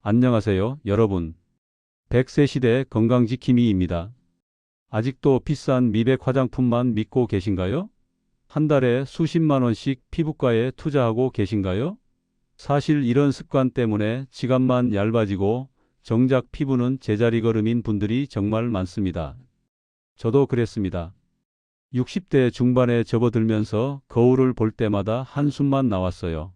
안녕하세요, 여러분. 100세 시대 건강지킴이입니다. 아직도 비싼 미백 화장품만 믿고 계신가요? 한 달에 수십만 원씩 피부과에 투자하고 계신가요? 사실 이런 습관 때문에 지갑만 얇아지고 정작 피부는 제자리 걸음인 분들이 정말 많습니다. 저도 그랬습니다. 60대 중반에 접어들면서 거울을 볼 때마다 한숨만 나왔어요.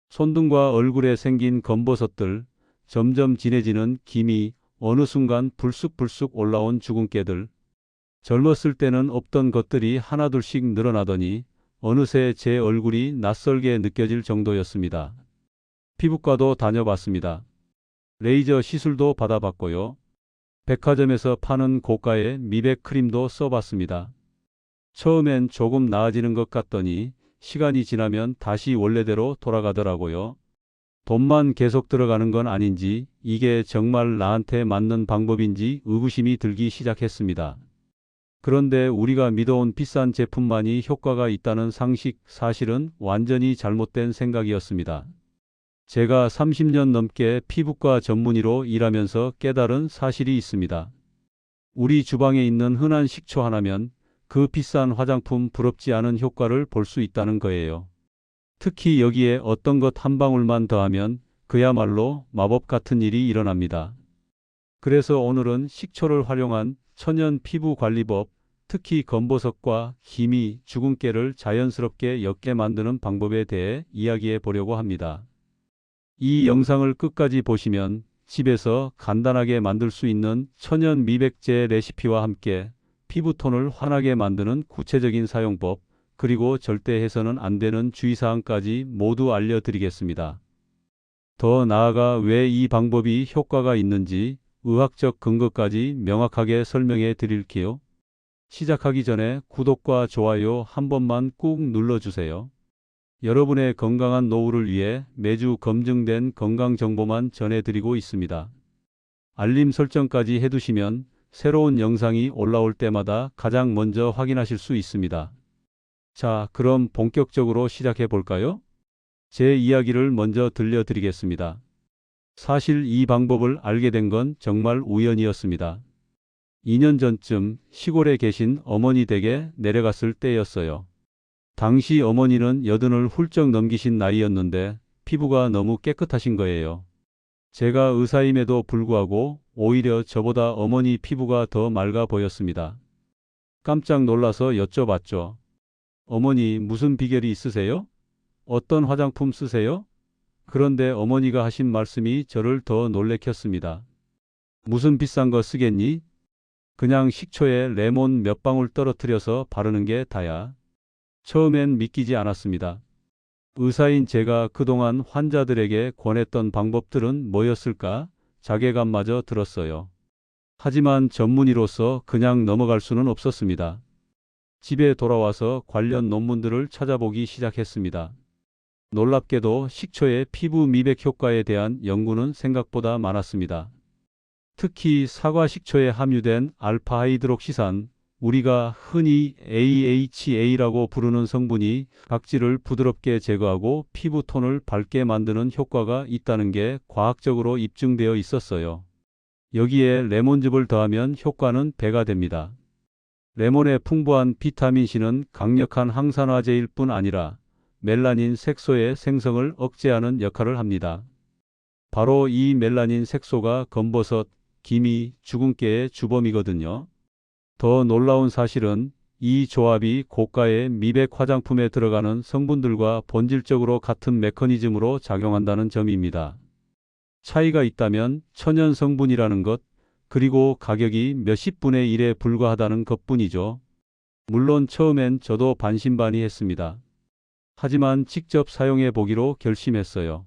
손등과 얼굴에 생긴 검버섯들, 점점 진해지는 기미, 어느 순간 불쑥불쑥 올라온 주근깨들. 젊었을 때는 없던 것들이 하나둘씩 늘어나더니 어느새 제 얼굴이 낯설게 느껴질 정도였습니다. 피부과도 다녀봤습니다. 레이저 시술도 받아봤고요. 백화점에서 파는 고가의 미백 크림도 써봤습니다. 처음엔 조금 나아지는 것 같더니 시간이 지나면 다시 원래대로 돌아가더라고요. 돈만 계속 들어가는 건 아닌지, 이게 정말 나한테 맞는 방법인지 의구심이 들기 시작했습니다. 그런데 우리가 믿어온 비싼 제품만이 효과가 있다는 상식, 사실은 완전히 잘못된 생각이었습니다. 제가 30년 넘게 피부과 전문의로 일하면서 깨달은 사실이 있습니다. 우리 주방에 있는 흔한 식초 하나면 그 비싼 화장품 부럽지 않은 효과를 볼 수 있다는 거예요. 특히 여기에 어떤 것 한 방울만 더하면 그야말로 마법 같은 일이 일어납니다. 그래서 오늘은 식초를 활용한 천연 피부 관리법, 특히 검버섯과 기미, 주근깨를 자연스럽게 옅게 만드는 방법에 대해 이야기해 보려고 합니다. 이 영상을 끝까지 보시면 집에서 간단하게 만들 수 있는 천연 미백제 레시피와 함께 피부톤을 환하게 만드는 구체적인 사용법, 그리고 절대 해서는 안 되는 주의사항까지 모두 알려드리겠습니다. 더 나아가 왜 이 방법이 효과가 있는지 의학적 근거까지 명확하게 설명해 드릴게요. 시작하기 전에 구독과 좋아요 한 번만 꾹 눌러주세요. 여러분의 건강한 노후를 위해 매주 검증된 건강 정보만 전해드리고 있습니다. 알림 설정까지 해두시면 새로운 영상이 올라올 때마다 가장 먼저 확인하실 수 있습니다. 자, 그럼 본격적으로 시작해 볼까요? 제 이야기를 먼저 들려드리겠습니다. 사실 이 방법을 알게 된 건 정말 우연이었습니다. 2년 전쯤 시골에 계신 어머니 댁에 내려갔을 때였어요. 당시 어머니는 80을 훌쩍 넘기신 나이였는데 피부가 너무 깨끗하신 거예요. 제가 의사임에도 불구하고 오히려 저보다 어머니 피부가 더 맑아 보였습니다. 깜짝 놀라서 여쭤봤죠. 어머니, 무슨 비결이 있으세요? 어떤 화장품 쓰세요? 그런데 어머니가 하신 말씀이 저를 더 놀래켰습니다. 무슨 비싼 거 쓰겠니? 그냥 식초에 레몬 몇 방울 떨어뜨려서 바르는 게 다야. 처음엔 믿기지 않았습니다. 의사인 제가 그동안 환자들에게 권했던 방법들은 뭐였을까? 자괴감마저 들었어요. 하지만 전문의로서 그냥 넘어갈 수는 없었습니다. 집에 돌아와서 관련 논문들을 찾아보기 시작했습니다. 놀랍게도 식초의 피부 미백 효과에 대한 연구는 생각보다 많았습니다. 특히 사과 식초에 함유된 알파하이드록시산, 우리가 흔히 AHA라고 부르는 성분이 각질을 부드럽게 제거하고 피부톤을 밝게 만드는 효과가 있다는 게 과학적으로 입증되어 있었어요. 여기에 레몬즙을 더하면 효과는 배가 됩니다. 레몬의 풍부한 비타민C는 강력한 항산화제일 뿐 아니라 멜라닌 색소의 생성을 억제하는 역할을 합니다. 바로 이 멜라닌 색소가 검버섯, 기미, 주근깨의 주범이거든요. 더 놀라운 사실은 이 조합이 고가의 미백 화장품에 들어가는 성분들과 본질적으로 같은 메커니즘으로 작용한다는 점입니다. 차이가 있다면 천연 성분이라는 것, 그리고 가격이 몇십 분의 1에 불과하다는 것뿐이죠. 물론 처음엔 저도 반신반의했습니다. 하지만 직접 사용해 보기로 결심했어요.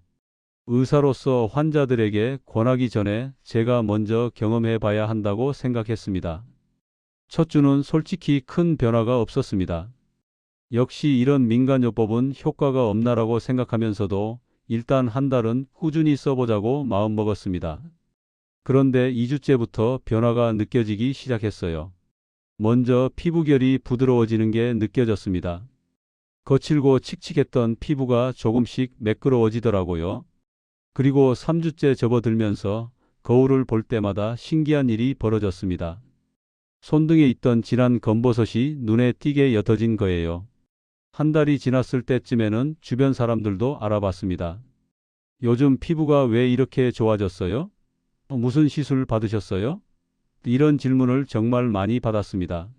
의사로서 환자들에게 권하기 전에 제가 먼저 경험해 봐야 한다고 생각했습니다. 첫 주는 솔직히 큰 변화가 없었습니다. 역시 이런 민간요법은 효과가 없나라고 생각하면서도 일단 한 달은 꾸준히 써보자고 마음먹었습니다. 그런데 2주째부터 변화가 느껴지기 시작했어요. 먼저 피부결이 부드러워지는 게 느껴졌습니다. 거칠고 칙칙했던 피부가 조금씩 매끄러워지더라고요. 그리고 3주째 접어들면서 거울을 볼 때마다 신기한 일이 벌어졌습니다. 손등에 있던 진한 검버섯이 눈에 띄게 옅어진 거예요. 한 달이 지났을 때쯤에는 주변 사람들도 알아봤습니다. 요즘 피부가 왜 이렇게 좋아졌어요? 무슨 시술 받으셨어요? 이런 질문을 정말 많이 받았습니다.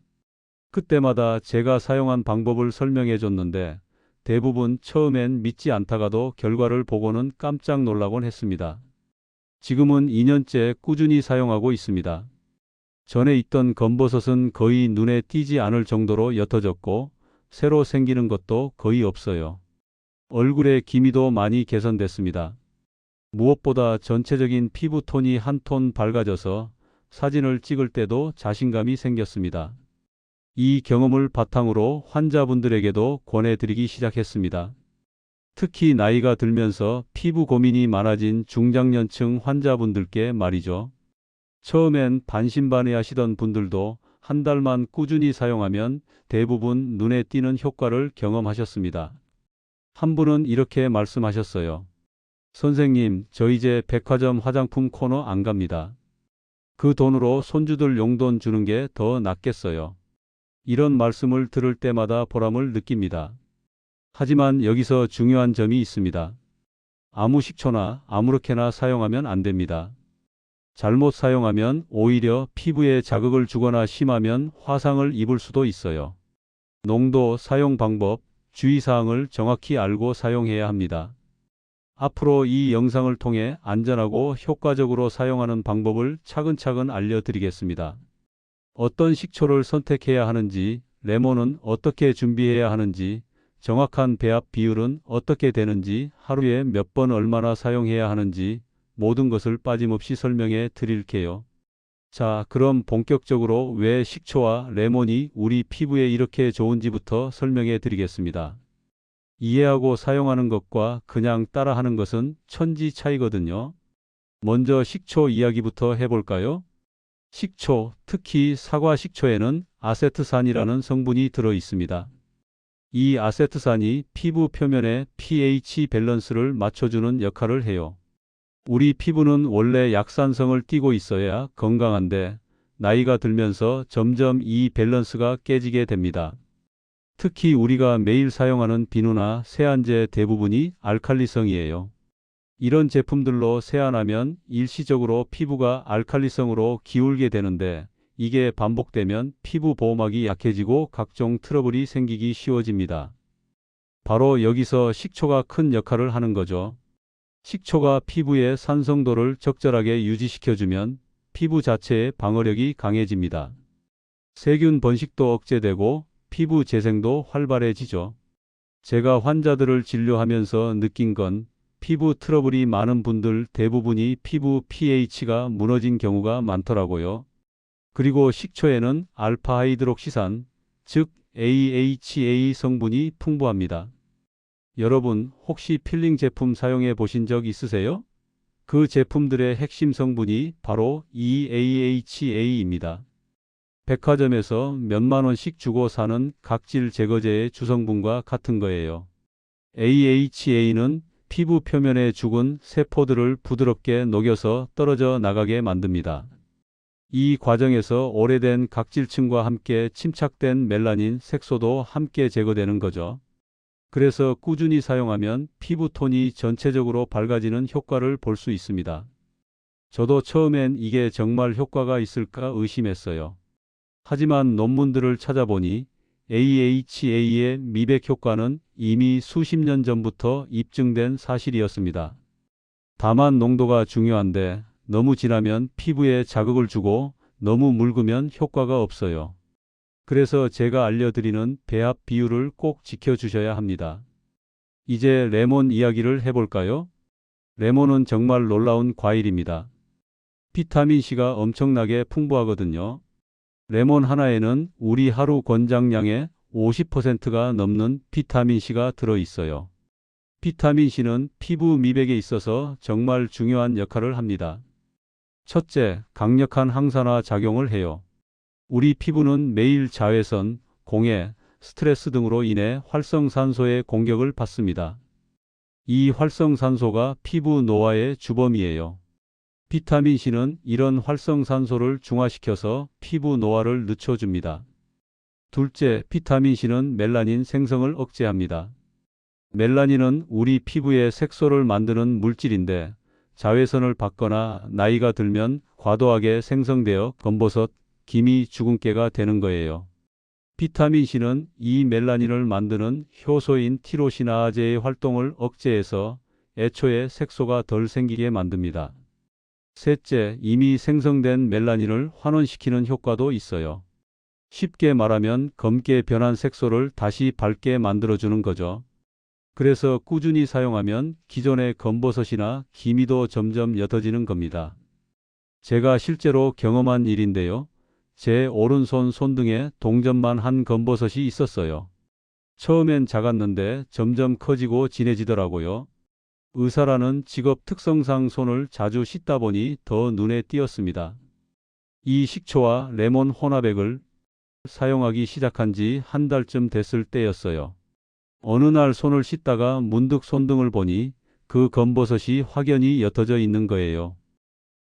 그때마다 제가 사용한 방법을 설명해 줬는데 대부분 처음엔 믿지 않다가도 결과를 보고는 깜짝 놀라곤 했습니다. 지금은 2년째 꾸준히 사용하고 있습니다. 전에 있던 검버섯은 거의 눈에 띄지 않을 정도로 옅어졌고 새로 생기는 것도 거의 없어요. 얼굴의 기미도 많이 개선됐습니다. 무엇보다 전체적인 피부 톤이 한 톤 밝아져서 사진을 찍을 때도 자신감이 생겼습니다. 이 경험을 바탕으로 환자분들에게도 권해드리기 시작했습니다. 특히 나이가 들면서 피부 고민이 많아진 중장년층 환자분들께 말이죠. 처음엔 반신반의하시던 분들도 한 달만 꾸준히 사용하면 대부분 눈에 띄는 효과를 경험하셨습니다. 한 분은 이렇게 말씀하셨어요. 선생님, 저 이제 백화점 화장품 코너 안 갑니다. 그 돈으로 손주들 용돈 주는 게 더 낫겠어요. 이런 말씀을 들을 때마다 보람을 느낍니다. 하지만 여기서 중요한 점이 있습니다. 아무 식초나 아무렇게나 사용하면 안 됩니다. 잘못 사용하면 오히려 피부에 자극을 주거나 심하면 화상을 입을 수도 있어요. 농도, 사용 방법, 주의사항을 정확히 알고 사용해야 합니다. 앞으로 이 영상을 통해 안전하고 효과적으로 사용하는 방법을 차근차근 알려드리겠습니다. 어떤 식초를 선택해야 하는지, 레몬은 어떻게 준비해야 하는지, 정확한 배합 비율은 어떻게 되는지, 하루에 몇 번 얼마나 사용해야 하는지 모든 것을 빠짐없이 설명해 드릴게요. 자, 그럼 본격적으로 왜 식초와 레몬이 우리 피부에 이렇게 좋은지부터 설명해 드리겠습니다. 이해하고 사용하는 것과 그냥 따라하는 것은 천지 차이거든요. 먼저 식초 이야기부터 해볼까요? 식초, 특히 사과 식초에는 아세트산이라는 성분이 들어 있습니다. 이 아세트산이 피부 표면의 pH 밸런스를 맞춰주는 역할을 해요. 우리 피부는 원래 약산성을 띠고 있어야 건강한데 나이가 들면서 점점 이 밸런스가 깨지게 됩니다. 특히 우리가 매일 사용하는 비누나 세안제 대부분이 알칼리성이에요. 이런 제품들로 세안하면 일시적으로 피부가 알칼리성으로 기울게 되는데 이게 반복되면 피부 보호막이 약해지고 각종 트러블이 생기기 쉬워집니다. 바로 여기서 식초가 큰 역할을 하는 거죠. 식초가 피부의 산성도를 적절하게 유지시켜주면 피부 자체의 방어력이 강해집니다. 세균 번식도 억제되고 피부 재생도 활발해지죠. 제가 환자들을 진료하면서 느낀 건 피부 트러블이 많은 분들 대부분이 피부 pH가 무너진 경우가 많더라고요. 그리고 식초에는 알파 하이드록시산, 즉 AHA 성분이 풍부합니다. 여러분, 혹시 필링 제품 사용해 보신 적 있으세요? 그 제품들의 핵심 성분이 바로 이 AHA입니다. 백화점에서 몇만 원씩 주고 사는 각질 제거제의 주성분과 같은 거예요. AHA는 피부 표면의 죽은 세포들을 부드럽게 녹여서 떨어져 나가게 만듭니다. 이 과정에서 오래된 각질층과 함께 침착된 멜라닌 색소도 함께 제거되는 거죠. 그래서 꾸준히 사용하면 피부톤이 전체적으로 밝아지는 효과를 볼 수 있습니다. 저도 처음엔 이게 정말 효과가 있을까 의심했어요. 하지만 논문들을 찾아보니 AHA의 미백 효과는 이미 수십 년 전부터 입증된 사실이었습니다. 다만 농도가 중요한데 너무 진하면 피부에 자극을 주고 너무 묽으면 효과가 없어요. 그래서 제가 알려드리는 배합 비율을 꼭 지켜주셔야 합니다. 이제 레몬 이야기를 해볼까요? 레몬은 정말 놀라운 과일입니다. 비타민C가 엄청나게 풍부하거든요. 레몬 하나에는 우리 하루 권장량의 50%가 넘는 비타민C가 들어있어요. 비타민C는 피부 미백에 있어서 정말 중요한 역할을 합니다. 첫째, 강력한 항산화 작용을 해요. 우리 피부는 매일 자외선, 공해, 스트레스 등으로 인해 활성산소의 공격을 받습니다. 이 활성산소가 피부 노화의 주범이에요. 비타민C는 이런 활성산소를 중화시켜서 피부 노화를 늦춰줍니다. 둘째, 비타민C는 멜라닌 생성을 억제합니다. 멜라닌은 우리 피부의 색소를 만드는 물질인데 자외선을 받거나 나이가 들면 과도하게 생성되어 검버섯, 기미, 주근깨가 되는 거예요. 비타민C는 이 멜라닌을 만드는 효소인 티로시나아제의 활동을 억제해서 애초에 색소가 덜 생기게 만듭니다. 셋째, 이미 생성된 멜라닌을 환원시키는 효과도 있어요. 쉽게 말하면 검게 변한 색소를 다시 밝게 만들어주는 거죠. 그래서 꾸준히 사용하면 기존의 검버섯이나 기미도 점점 옅어지는 겁니다. 제가 실제로 경험한 일인데요. 제 오른손 손등에 동전만 한 검버섯이 있었어요. 처음엔 작았는데 점점 커지고 진해지더라고요. 의사라는 직업 특성상 손을 자주 씻다 보니 더 눈에 띄었습니다. 이 식초와 레몬 혼합액을 사용하기 시작한 지 한 달쯤 됐을 때였어요. 어느 날 손을 씻다가 문득 손등을 보니 그 검버섯이 확연히 옅어져 있는 거예요.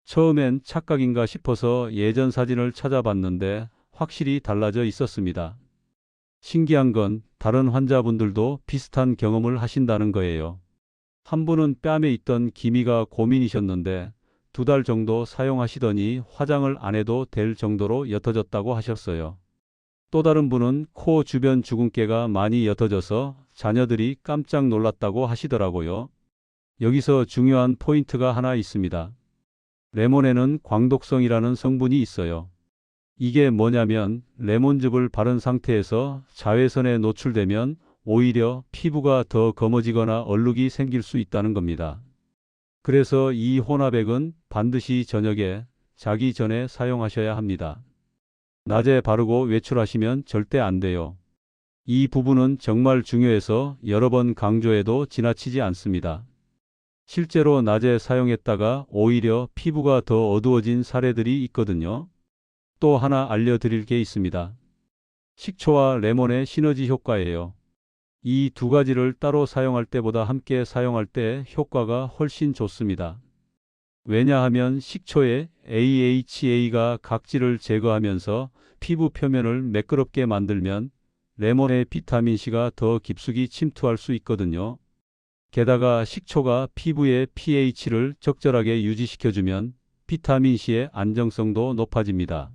처음엔 착각인가 싶어서 예전 사진을 찾아봤는데 확실히 달라져 있었습니다. 신기한 건 다른 환자분들도 비슷한 경험을 하신다는 거예요. 한 분은 뺨에 있던 기미가 고민이셨는데 2달 정도 사용하시더니 화장을 안 해도 될 정도로 옅어졌다고 하셨어요. 또 다른 분은 코 주변 주근깨가 많이 옅어져서 자녀들이 깜짝 놀랐다고 하시더라고요. 여기서 중요한 포인트가 하나 있습니다. 레몬에는 광독성이라는 성분이 있어요. 이게 뭐냐면 레몬즙을 바른 상태에서 자외선에 노출되면 오히려 피부가 더 검어지거나 얼룩이 생길 수 있다는 겁니다. 그래서 이 혼합액은 반드시 저녁에 자기 전에 사용하셔야 합니다. 낮에 바르고 외출하시면 절대 안 돼요. 이 부분은 정말 중요해서 여러 번 강조해도 지나치지 않습니다. 실제로 낮에 사용했다가 오히려 피부가 더 어두워진 사례들이 있거든요. 또 하나 알려드릴 게 있습니다. 식초와 레몬의 시너지 효과예요. 이 두 가지를 따로 사용할 때보다 함께 사용할 때 효과가 훨씬 좋습니다. 왜냐하면 식초의 AHA가 각질을 제거하면서 피부 표면을 매끄럽게 만들면 레몬의 비타민C가 더 깊숙이 침투할 수 있거든요. 게다가 식초가 피부의 pH를 적절하게 유지시켜주면 비타민C의 안정성도 높아집니다.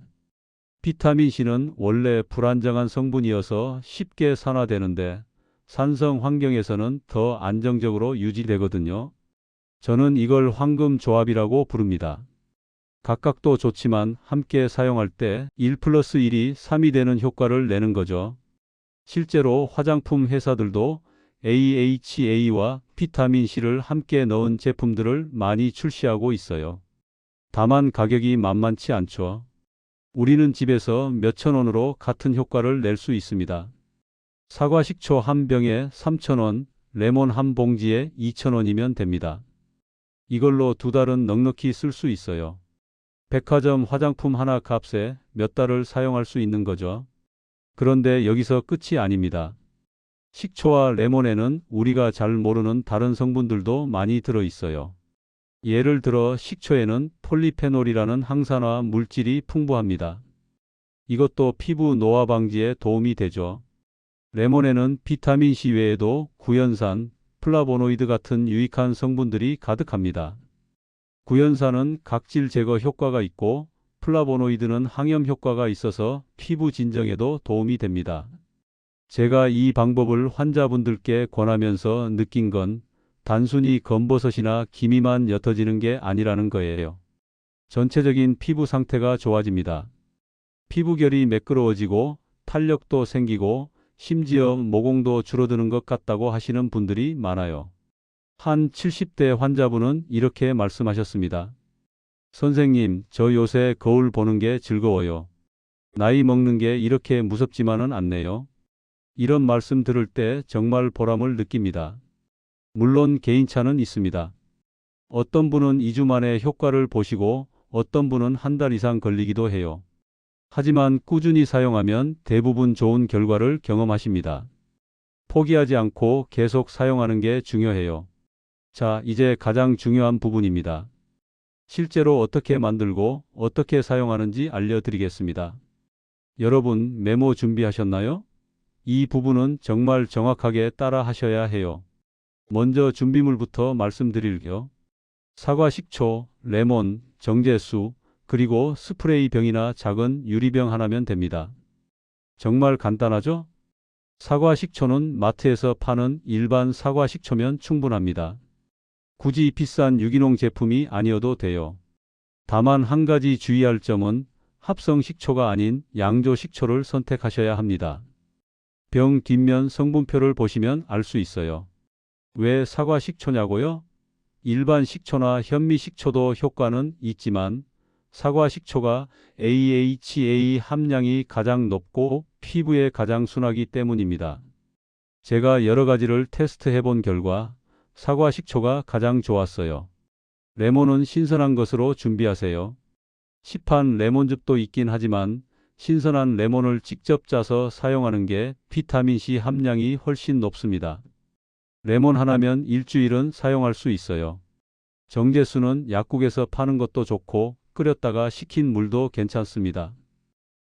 비타민C는 원래 불안정한 성분이어서 쉽게 산화되는데 산성 환경에서는 더 안정적으로 유지되거든요. 저는 이걸 황금 조합이라고 부릅니다. 각각도 좋지만 함께 사용할 때 1+1이 3이 되는 효과를 내는 거죠. 실제로 화장품 회사들도 AHA와 비타민C를 함께 넣은 제품들을 많이 출시하고 있어요. 다만 가격이 만만치 않죠. 우리는 집에서 몇천 원으로 같은 효과를 낼 수 있습니다. 사과 식초 한 병에 3,000원, 레몬 한 봉지에 2,000원이면 됩니다. 이걸로 2달은 넉넉히 쓸 수 있어요. 백화점 화장품 하나 값에 몇 달을 사용할 수 있는 거죠. 그런데 여기서 끝이 아닙니다. 식초와 레몬에는 우리가 잘 모르는 다른 성분들도 많이 들어 있어요. 예를 들어 식초에는 폴리페놀이라는 항산화 물질이 풍부합니다. 이것도 피부 노화 방지에 도움이 되죠. 레몬에는 비타민C 외에도 구연산, 플라보노이드 같은 유익한 성분들이 가득합니다. 구연산은 각질 제거 효과가 있고 플라보노이드는 항염 효과가 있어서 피부 진정에도 도움이 됩니다. 제가 이 방법을 환자분들께 권하면서 느낀 건 단순히 검버섯이나 기미만 옅어지는 게 아니라는 거예요. 전체적인 피부 상태가 좋아집니다. 피부결이 매끄러워지고 탄력도 생기고 심지어 모공도 줄어드는 것 같다고 하시는 분들이 많아요. 한 70대 환자분은 이렇게 말씀하셨습니다. 선생님, 저 요새 거울 보는 게 즐거워요. 나이 먹는 게 이렇게 무섭지만은 않네요. 이런 말씀 들을 때 정말 보람을 느낍니다. 물론 개인차는 있습니다. 어떤 분은 2주 만에 효과를 보시고 어떤 분은 한 달 이상 걸리기도 해요. 하지만 꾸준히 사용하면 대부분 좋은 결과를 경험하십니다. 포기하지 않고 계속 사용하는 게 중요해요. 자, 이제 가장 중요한 부분입니다. 실제로 어떻게 만들고 어떻게 사용하는지 알려드리겠습니다. 여러분 메모 준비하셨나요? 이 부분은 정말 정확하게 따라 하셔야 해요. 먼저 준비물부터 말씀드릴게요. 사과 식초, 레몬, 정제수, 그리고 스프레이 병이나 작은 유리병 하나면 됩니다. 정말 간단하죠? 사과 식초는 마트에서 파는 일반 사과 식초면 충분합니다. 굳이 비싼 유기농 제품이 아니어도 돼요. 다만 한 가지 주의할 점은 합성 식초가 아닌 양조 식초를 선택하셔야 합니다. 병 뒷면 성분표를 보시면 알 수 있어요. 왜 사과 식초냐고요? 일반 식초나 현미 식초도 효과는 있지만 사과 식초가 AHA 함량이 가장 높고 피부에 가장 순하기 때문입니다. 제가 여러 가지를 테스트해 본 결과 사과 식초가 가장 좋았어요. 레몬은 신선한 것으로 준비하세요. 시판 레몬즙도 있긴 하지만 신선한 레몬을 직접 짜서 사용하는 게 비타민C 함량이 훨씬 높습니다. 레몬 하나면 일주일은 사용할 수 있어요. 정제수는 약국에서 파는 것도 좋고 끓였다가 식힌 물도 괜찮습니다.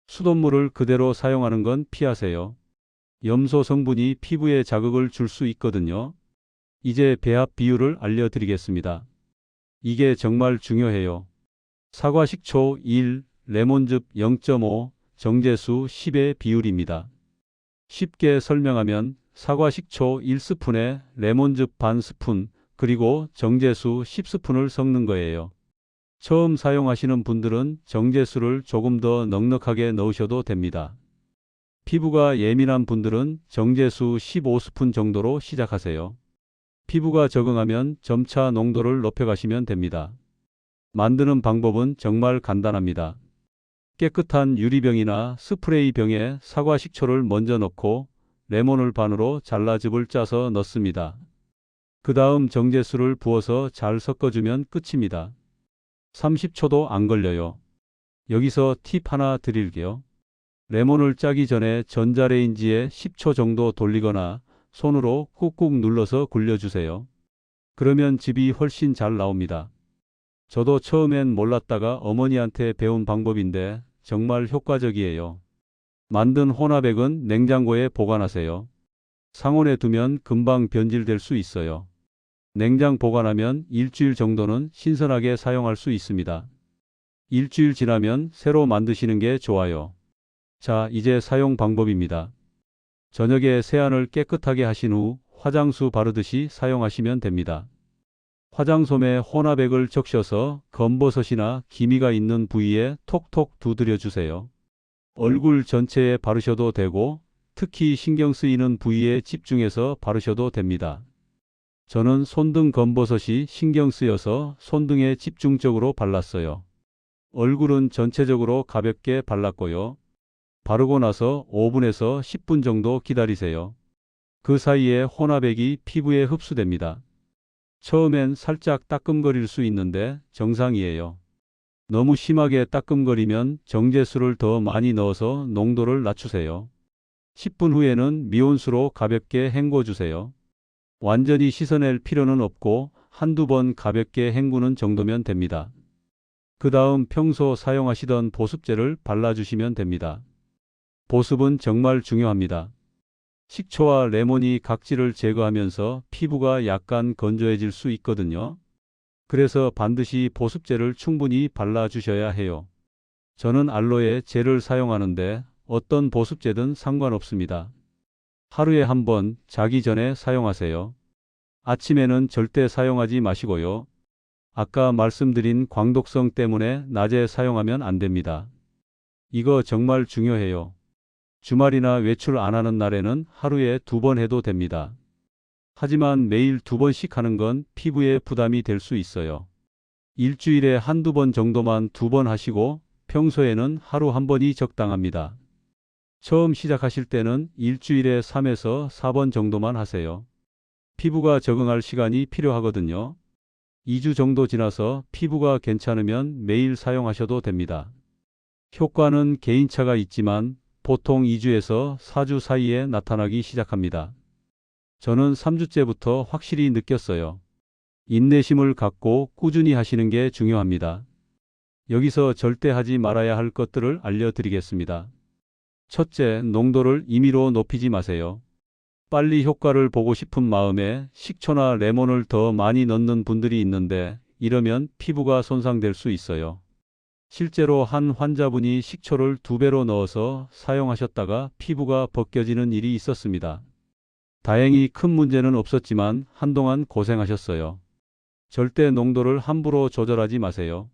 수돗물을 그대로 사용하는 건 피하세요. 염소 성분이 피부에 자극을 줄 수 있거든요. 이제 배합 비율을 알려드리겠습니다. 이게 정말 중요해요. 사과 식초 1, 레몬즙 0.5, 정제수 10의 비율입니다. 쉽게 설명하면 사과 식초 1스푼에 레몬즙 반 스푼, 그리고 정제수 10스푼을 섞는 거예요. 처음 사용하시는 분들은 정제수를 조금 더 넉넉하게 넣으셔도 됩니다. 피부가 예민한 분들은 정제수 15스푼 정도로 시작하세요. 피부가 적응하면 점차 농도를 높여가시면 됩니다. 만드는 방법은 정말 간단합니다. 깨끗한 유리병이나 스프레이 병에 사과 식초를 먼저 넣고 레몬을 반으로 잘라 즙을 짜서 넣습니다. 그 다음 정제수를 부어서 잘 섞어주면 끝입니다. 30초도 안 걸려요. 여기서 팁 하나 드릴게요. 레몬을 짜기 전에 전자레인지에 10초 정도 돌리거나 손으로 꾹꾹 눌러서 굴려주세요. 그러면 즙이 훨씬 잘 나옵니다. 저도 처음엔 몰랐다가 어머니한테 배운 방법인데 정말 효과적이에요. 만든 혼합액은 냉장고에 보관하세요. 상온에 두면 금방 변질될 수 있어요. 냉장 보관하면 일주일 정도는 신선하게 사용할 수 있습니다. 일주일 지나면 새로 만드시는 게 좋아요. 자, 이제 사용 방법입니다. 저녁에 세안을 깨끗하게 하신 후 화장수 바르듯이 사용하시면 됩니다. 화장솜에 혼합액을 적셔서 검버섯이나 기미가 있는 부위에 톡톡 두드려 주세요. 얼굴 전체에 바르셔도 되고 특히 신경 쓰이는 부위에 집중해서 바르셔도 됩니다. 저는 손등 검버섯이 신경 쓰여서 손등에 집중적으로 발랐어요. 얼굴은 전체적으로 가볍게 발랐고요. 바르고 나서 5분에서 10분 정도 기다리세요. 그 사이에 혼합액이 피부에 흡수됩니다. 처음엔 살짝 따끔거릴 수 있는데 정상이에요. 너무 심하게 따끔거리면 정제수를 더 많이 넣어서 농도를 낮추세요. 10분 후에는 미온수로 가볍게 헹궈주세요. 완전히 씻어낼 필요는 없고 한두 번 가볍게 헹구는 정도면 됩니다. 그 다음 평소 사용하시던 보습제를 발라주시면 됩니다. 보습은 정말 중요합니다. 식초와 레몬이 각질을 제거하면서 피부가 약간 건조해질 수 있거든요. 그래서 반드시 보습제를 충분히 발라주셔야 해요. 저는 알로에 젤을 사용하는데 어떤 보습제든 상관없습니다. 하루에 한 번 자기 전에 사용하세요. 아침에는 절대 사용하지 마시고요. 아까 말씀드린 광독성 때문에 낮에 사용하면 안 됩니다. 이거 정말 중요해요. 주말이나 외출 안 하는 날에는 하루에 2번 해도 됩니다. 하지만 매일 2번씩 하는 건 피부에 부담이 될 수 있어요. 일주일에 한두 번 정도만 2번 하시고 평소에는 하루 1번이 적당합니다. 처음 시작하실 때는 일주일에 3에서 4번 정도만 하세요. 피부가 적응할 시간이 필요하거든요. 2주 정도 지나서 피부가 괜찮으면 매일 사용하셔도 됩니다. 효과는 개인차가 있지만 보통 2주에서 4주 사이에 나타나기 시작합니다. 저는 3주째부터 확실히 느꼈어요. 인내심을 갖고 꾸준히 하시는 게 중요합니다. 여기서 절대 하지 말아야 할 것들을 알려드리겠습니다. 첫째, 농도를 임의로 높이지 마세요. 빨리 효과를 보고 싶은 마음에 식초나 레몬을 더 많이 넣는 분들이 있는데 이러면 피부가 손상될 수 있어요. 실제로 한 환자분이 식초를 2배로 넣어서 사용하셨다가 피부가 벗겨지는 일이 있었습니다. 다행히 큰 문제는 없었지만 한동안 고생하셨어요. 절대 농도를 함부로 조절하지 마세요.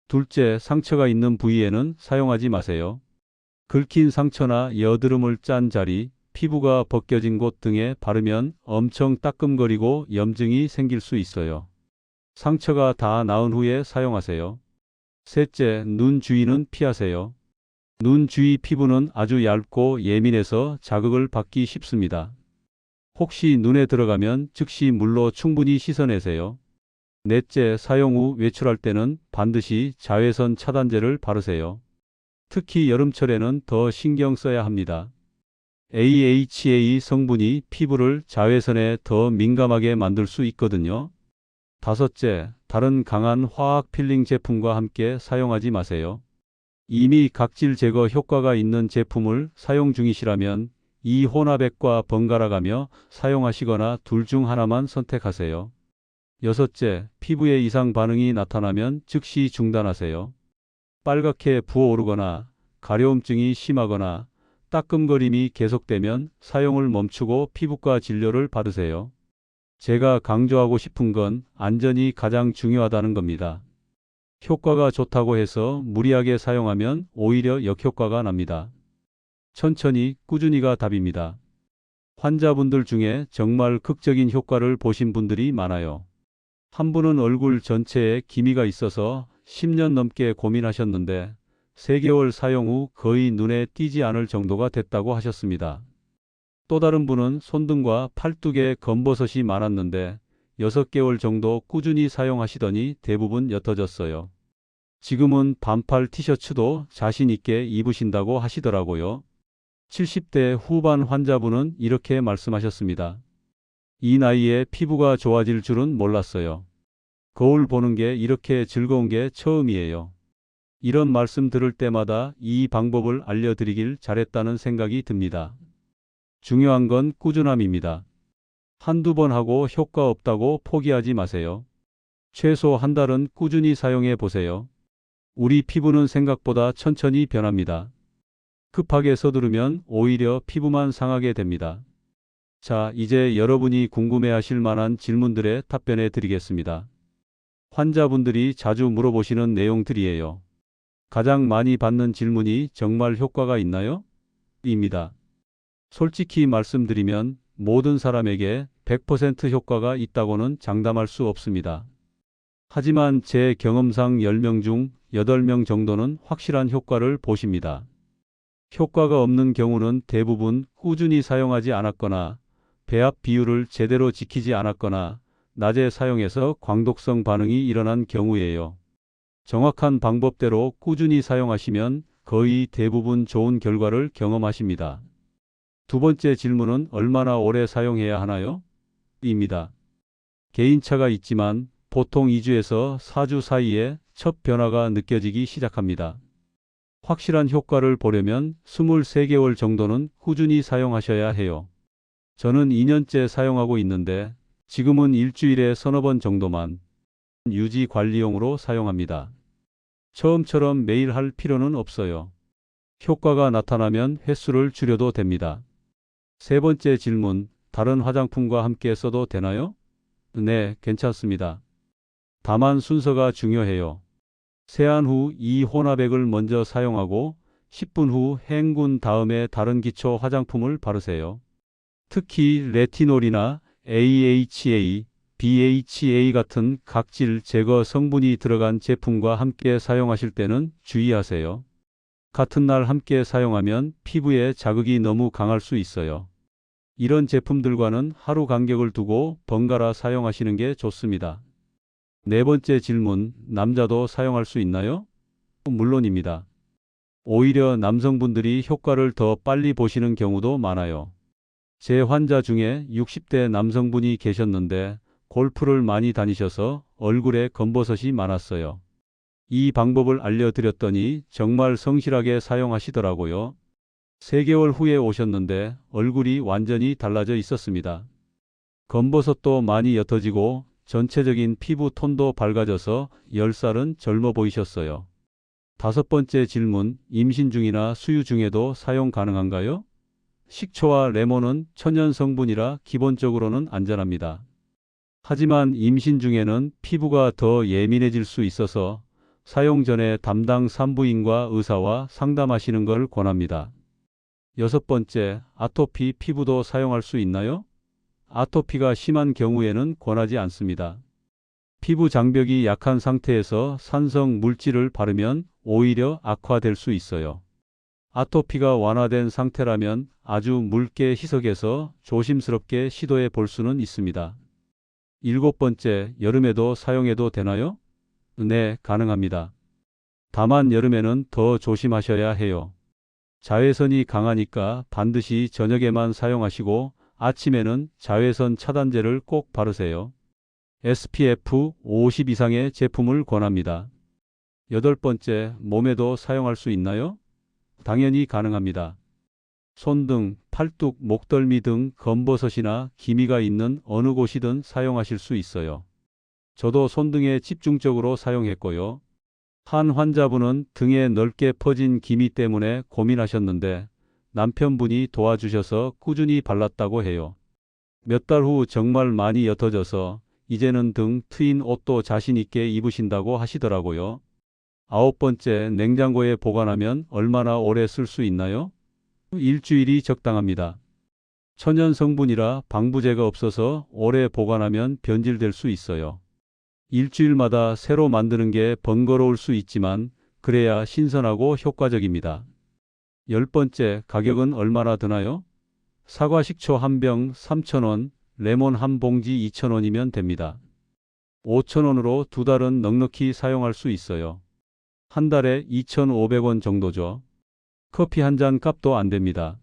둘째, 상처가 있는 부위에는 사용하지 마세요. 긁힌 상처나 여드름을 짠 자리, 피부가 벗겨진 곳 등에 바르면 엄청 따끔거리고 염증이 생길 수 있어요. 상처가 다 나은 후에 사용하세요. 셋째, 눈 주위는 피하세요. 눈 주위 피부는 아주 얇고 예민해서 자극을 받기 쉽습니다. 혹시 눈에 들어가면 즉시 물로 충분히 씻어내세요. 넷째, 사용 후 외출할 때는 반드시 자외선 차단제를 바르세요. 특히 여름철에는 더 신경 써야 합니다. AHA 성분이 피부를 자외선에 더 민감하게 만들 수 있거든요. 다섯째, 다른 강한 화학 필링 제품과 함께 사용하지 마세요. 이미 각질 제거 효과가 있는 제품을 사용 중이시라면 이 혼합액과 번갈아가며 사용하시거나 둘 중 하나만 선택하세요. 여섯째, 피부에 이상 반응이 나타나면 즉시 중단하세요. 빨갛게 부어오르거나 가려움증이 심하거나 따끔거림이 계속되면 사용을 멈추고 피부과 진료를 받으세요. 제가 강조하고 싶은 건 안전이 가장 중요하다는 겁니다. 효과가 좋다고 해서 무리하게 사용하면 오히려 역효과가 납니다. 천천히, 꾸준히가 답입니다. 환자분들 중에 정말 극적인 효과를 보신 분들이 많아요. 한 분은 얼굴 전체에 기미가 있어서 10년 넘게 고민하셨는데 3개월 사용 후 거의 눈에 띄지 않을 정도가 됐다고 하셨습니다. 또 다른 분은 손등과 팔뚝에 검버섯이 많았는데 6개월 정도 꾸준히 사용하시더니 대부분 옅어졌어요. 지금은 반팔 티셔츠도 자신 있게 입으신다고 하시더라고요. 70대 후반 환자분은 이렇게 말씀하셨습니다. 이 나이에 피부가 좋아질 줄은 몰랐어요. 거울 보는 게 이렇게 즐거운 게 처음이에요. 이런 말씀 들을 때마다 이 방법을 알려드리길 잘했다는 생각이 듭니다. 중요한 건 꾸준함입니다. 한두 번 하고 효과 없다고 포기하지 마세요. 최소 한 달은 꾸준히 사용해 보세요. 우리 피부는 생각보다 천천히 변합니다. 급하게 서두르면 오히려 피부만 상하게 됩니다. 자, 이제 여러분이 궁금해하실 만한 질문들에 답변해 드리겠습니다. 환자분들이 자주 물어보시는 내용들이에요. 가장 많이 받는 질문이 정말 효과가 있나요? 입니다. 솔직히 말씀드리면 모든 사람에게 100% 효과가 있다고는 장담할 수 없습니다. 하지만 제 경험상 10명 중 8명 정도는 확실한 효과를 보십니다. 효과가 없는 경우는 대부분 꾸준히 사용하지 않았거나 배합 비율을 제대로 지키지 않았거나 낮에 사용해서 광독성 반응이 일어난 경우예요. 정확한 방법대로 꾸준히 사용하시면 거의 대부분 좋은 결과를 경험하십니다. 두 번째 질문은 얼마나 오래 사용해야 하나요? 입니다. 개인차가 있지만 보통 2주에서 4주 사이에 첫 변화가 느껴지기 시작합니다. 확실한 효과를 보려면 23개월 정도는 꾸준히 사용하셔야 해요. 저는 2년째 사용하고 있는데 지금은 일주일에 서너 번 정도만 유지 관리용으로 사용합니다. 처음처럼 매일 할 필요는 없어요. 효과가 나타나면 횟수를 줄여도 됩니다. 세 번째 질문, 다른 화장품과 함께 써도 되나요? 네, 괜찮습니다. 다만 순서가 중요해요. 세안 후 이 혼합액을 먼저 사용하고 10분 후 헹군 다음에 다른 기초 화장품을 바르세요. 특히 레티놀이나 AHA, BHA 같은 각질 제거 성분이 들어간 제품과 함께 사용하실 때는 주의하세요. 같은 날 함께 사용하면 피부에 자극이 너무 강할 수 있어요. 이런 제품들과는 하루 간격을 두고 번갈아 사용하시는 게 좋습니다. 네 번째 질문, 남자도 사용할 수 있나요? 물론입니다. 오히려 남성분들이 효과를 더 빨리 보시는 경우도 많아요. 제 환자 중에 60대 남성분이 계셨는데 골프를 많이 다니셔서 얼굴에 검버섯이 많았어요. 이 방법을 알려드렸더니 정말 성실하게 사용하시더라고요. 3개월 후에 오셨는데 얼굴이 완전히 달라져 있었습니다. 검버섯도 많이 옅어지고 전체적인 피부 톤도 밝아져서 10살은 젊어 보이셨어요. 5번째 질문, 임신 중이나 수유 중에도 사용 가능한가요? 식초와 레몬은 천연 성분이라 기본적으로는 안전합니다. 하지만 임신 중에는 피부가 더 예민해질 수 있어서 사용 전에 담당 산부인과 의사와 상담하시는 걸 권합니다. 6번째, 아토피 피부도 사용할 수 있나요? 아토피가 심한 경우에는 권하지 않습니다. 피부 장벽이 약한 상태에서 산성 물질을 바르면 오히려 악화될 수 있어요. 아토피가 완화된 상태라면 아주 묽게 희석해서 조심스럽게 시도해 볼 수는 있습니다. 7번째, 여름에도 사용해도 되나요? 네, 가능합니다. 다만 여름에는 더 조심하셔야 해요. 자외선이 강하니까 반드시 저녁에만 사용하시고 아침에는 자외선 차단제를 꼭 바르세요. SPF 50 이상의 제품을 권합니다. 8번째, 몸에도 사용할 수 있나요? 당연히 가능합니다. 손등, 팔뚝, 목덜미 등 검버섯이나 기미가 있는 어느 곳이든 사용하실 수 있어요. 저도 손등에 집중적으로 사용했고요. 한 환자분은 등에 넓게 퍼진 기미 때문에 고민하셨는데 남편분이 도와주셔서 꾸준히 발랐다고 해요. 몇 달 후 정말 많이 옅어져서 이제는 등 트인 옷도 자신 있게 입으신다고 하시더라고요. 9번째, 냉장고에 보관하면 얼마나 오래 쓸 수 있나요? 일주일이 적당합니다. 천연 성분이라 방부제가 없어서 오래 보관하면 변질될 수 있어요. 일주일마다 새로 만드는 게 번거로울 수 있지만 그래야 신선하고 효과적입니다. 10번째, 가격은 얼마나 드나요? 사과 식초 한 병 3,000원, 레몬 한 봉지 2,000원이면 됩니다. 5,000원으로 2달은 넉넉히 사용할 수 있어요. 한 달에 2,500원 정도죠. 커피 한 잔 값도 안 됩니다.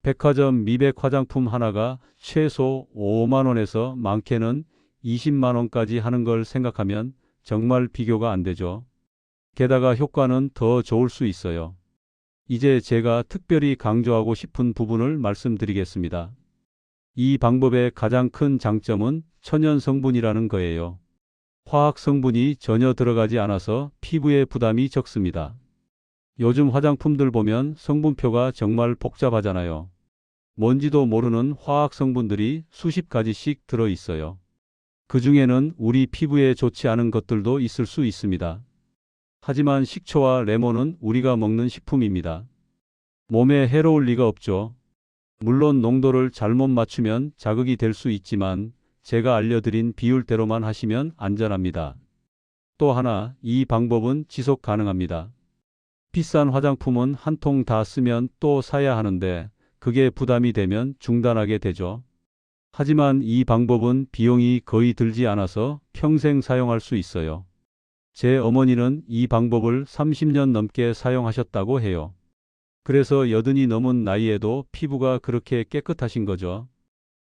백화점 미백 화장품 하나가 최소 5만 원에서 많게는 20만 원까지 하는 걸 생각하면 정말 비교가 안 되죠. 게다가 효과는 더 좋을 수 있어요. 이제 제가 특별히 강조하고 싶은 부분을 말씀드리겠습니다. 이 방법의 가장 큰 장점은 천연 성분이라는 거예요. 화학 성분이 전혀 들어가지 않아서 피부에 부담이 적습니다. 요즘 화장품들 보면 성분표가 정말 복잡하잖아요. 뭔지도 모르는 화학 성분들이 수십 가지씩 들어 있어요. 그 중에는 우리 피부에 좋지 않은 것들도 있을 수 있습니다. 하지만 식초와 레몬은 우리가 먹는 식품입니다. 몸에 해로울 리가 없죠. 물론 농도를 잘못 맞추면 자극이 될 수 있지만 제가 알려드린 비율대로만 하시면 안전합니다. 또 하나, 이 방법은 지속 가능합니다. 비싼 화장품은 한 통 다 쓰면 또 사야 하는데 그게 부담이 되면 중단하게 되죠. 하지만 이 방법은 비용이 거의 들지 않아서 평생 사용할 수 있어요. 제 어머니는 이 방법을 30년 넘게 사용하셨다고 해요. 그래서 80이 넘은 나이에도 피부가 그렇게 깨끗하신 거죠.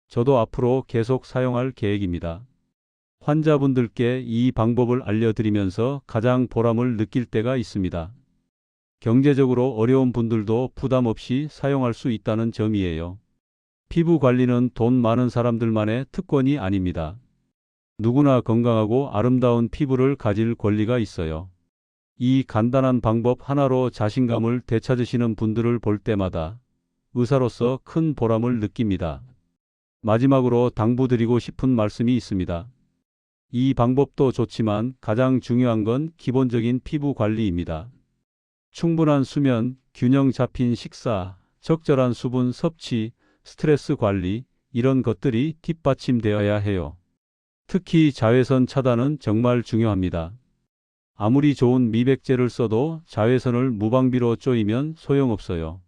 저도 앞으로 계속 사용할 계획입니다. 환자분들께 이 방법을 알려드리면서 가장 보람을 느낄 때가 있습니다. 경제적으로 어려운 분들도 부담 없이 사용할 수 있다는 점이에요. 피부 관리는 돈 많은 사람들만의 특권이 아닙니다. 누구나 건강하고 아름다운 피부를 가질 권리가 있어요. 이 간단한 방법 하나로 자신감을 되찾으시는 분들을 볼 때마다 의사로서 큰 보람을 느낍니다. 마지막으로 당부드리고 싶은 말씀이 있습니다. 이 방법도 좋지만 가장 중요한 건 기본적인 피부 관리입니다. 충분한 수면, 균형 잡힌 식사, 적절한 수분 섭취, 스트레스 관리, 이런 것들이 뒷받침되어야 해요. 특히 자외선 차단은 정말 중요합니다. 아무리 좋은 미백제를 써도 자외선을 무방비로 쪼이면 소용없어요.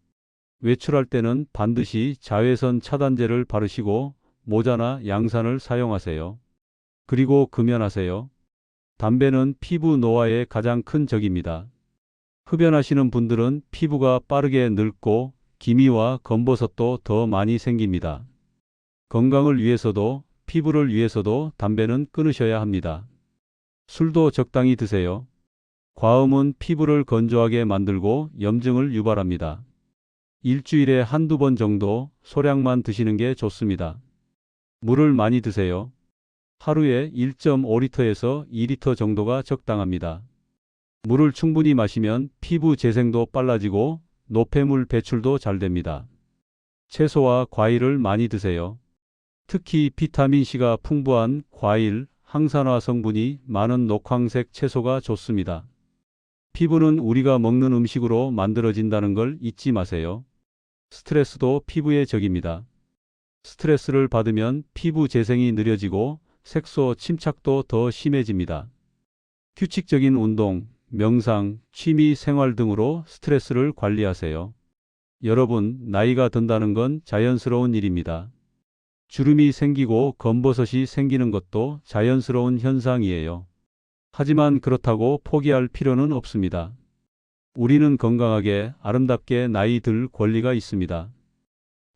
외출할 때는 반드시 자외선 차단제를 바르시고 모자나 양산을 사용하세요. 그리고 금연하세요. 담배는 피부 노화의 가장 큰 적입니다. 흡연하시는 분들은 피부가 빠르게 늙고 기미와 검버섯도 더 많이 생깁니다. 건강을 위해서도 피부를 위해서도 담배는 끊으셔야 합니다. 술도 적당히 드세요. 과음은 피부를 건조하게 만들고 염증을 유발합니다. 일주일에 한두 번 정도 소량만 드시는 게 좋습니다. 물을 많이 드세요. 하루에 1.5리터에서 2리터 정도가 적당합니다. 물을 충분히 마시면 피부 재생도 빨라지고 노폐물 배출도 잘 됩니다. 채소와 과일을 많이 드세요. 특히 비타민C가 풍부한 과일, 항산화 성분이 많은 녹황색 채소가 좋습니다. 피부는 우리가 먹는 음식으로 만들어진다는 걸 잊지 마세요. 스트레스도 피부의 적입니다. 스트레스를 받으면 피부 재생이 느려지고 색소 침착도 더 심해집니다. 규칙적인 운동, 명상, 취미 생활 등으로 스트레스를 관리하세요. 여러분, 나이가 든다는 건 자연스러운 일입니다. 주름이 생기고 검버섯이 생기는 것도 자연스러운 현상이에요. 하지만 그렇다고 포기할 필요는 없습니다. 우리는 건강하게 아름답게 나이 들 권리가 있습니다.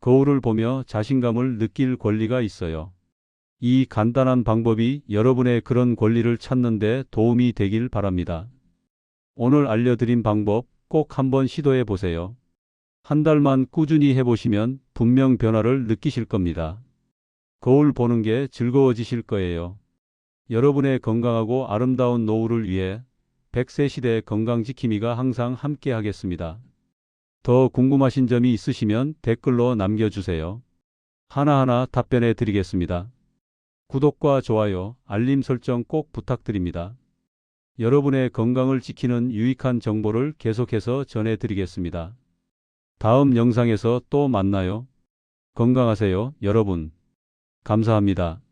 거울을 보며 자신감을 느낄 권리가 있어요. 이 간단한 방법이 여러분의 그런 권리를 찾는 데 도움이 되길 바랍니다. 오늘 알려드린 방법 꼭 한번 시도해 보세요. 한 달만 꾸준히 해보시면 분명 변화를 느끼실 겁니다. 거울 보는 게 즐거워지실 거예요. 여러분의 건강하고 아름다운 노후를 위해 100세 시대 건강지킴이가 항상 함께 하겠습니다. 더 궁금하신 점이 있으시면 댓글로 남겨주세요. 하나하나 답변해 드리겠습니다. 구독과 좋아요, 알림 설정 꼭 부탁드립니다. 여러분의 건강을 지키는 유익한 정보를 계속해서 전해드리겠습니다. 다음 영상에서 또 만나요. 건강하세요, 여러분. 감사합니다.